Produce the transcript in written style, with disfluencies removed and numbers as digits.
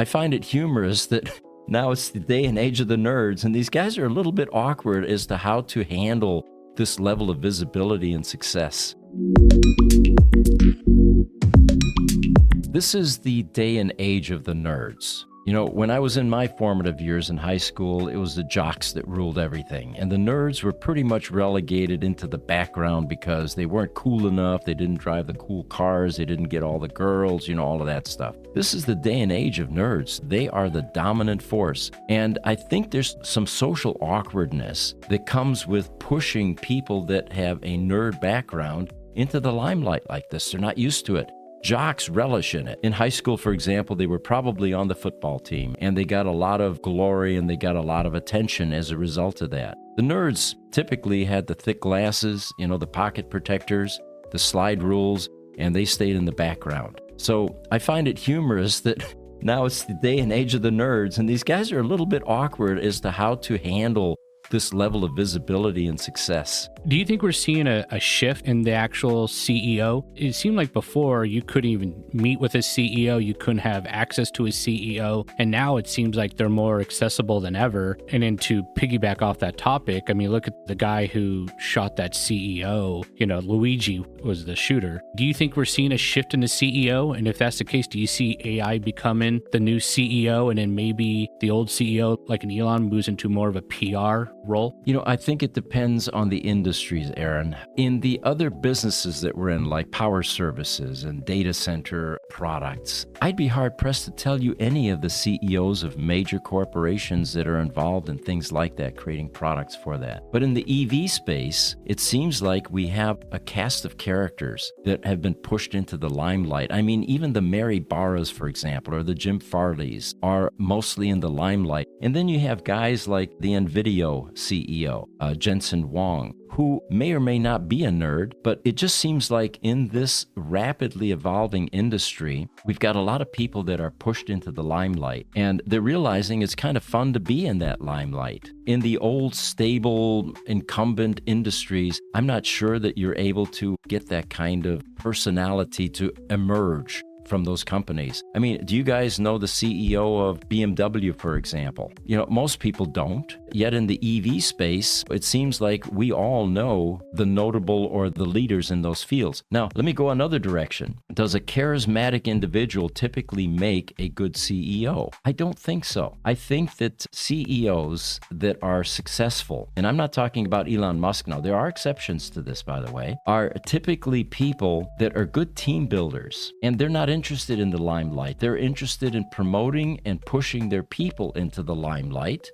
I find it humorous that now it's the day and age of the nerds, and these guys are a little bit awkward as to how to handle this level of visibility and success. This is the day and age of the nerds. You know, when I was in my formative years in high school, it was the jocks that ruled everything. And the nerds were pretty much relegated into the background because they weren't cool enough. They didn't drive the cool cars. They didn't get all the girls, all of that stuff. This is the day and age of nerds. They are the dominant force. And I think there's some social awkwardness that comes with pushing people that have a nerd background into the limelight like this. They're not used to it. Jocks relish in it. In high school, for example, they were probably on the football team, and they got a lot of glory and they got a lot of attention as a result of that. The nerds typically had the thick glasses, the pocket protectors, the slide rules, and they stayed in the background. So I find it humorous that now it's the day and age of the nerds, and these guys are a little bit awkward as to how to handle this level of visibility and success. Do you think we're seeing a shift in the actual CEO? It seemed like before you couldn't even meet with a CEO, you couldn't have access to a CEO, and now it seems like they're more accessible than ever. And then to piggyback off that topic, I mean, look at the guy who shot that CEO, Luigi was the shooter. Do you think we're seeing a shift in the CEO? And if that's the case, do you see AI becoming the new CEO, and then maybe the old CEO, like an Elon, moves into more of a PR role? I think it depends on the industries, Aaron. In the other businesses that we're in, like power services and data center products, I'd be hard-pressed to tell you any of the CEOs of major corporations that are involved in things like that, creating products for that. But in the EV space, it seems like we have a cast of characters that have been pushed into the limelight. I mean, even the Mary Barras, for example, or the Jim Farleys are mostly in the limelight. And then you have guys like the NVIDIA CEO, Jensen Huang, who may or may not be a nerd, but it just seems like in this rapidly evolving industry, we've got a lot of people that are pushed into the limelight, and they're realizing it's kind of fun to be in that limelight. In the old, stable, incumbent industries, I'm not sure that you're able to get that kind of personality to emerge from those companies. I mean, do you guys know the CEO of BMW, for example? Most people don't. Yet in the EV space, it seems like we all know the notable or the leaders in those fields. Now, let me go another direction. Does a charismatic individual typically make a good CEO? I don't think so. I think that CEOs that are successful, and I'm not talking about Elon Musk now, there are exceptions to this, by the way, are typically people that are good team builders, and they're not interested in the limelight. They're interested in promoting and pushing their people into the limelight.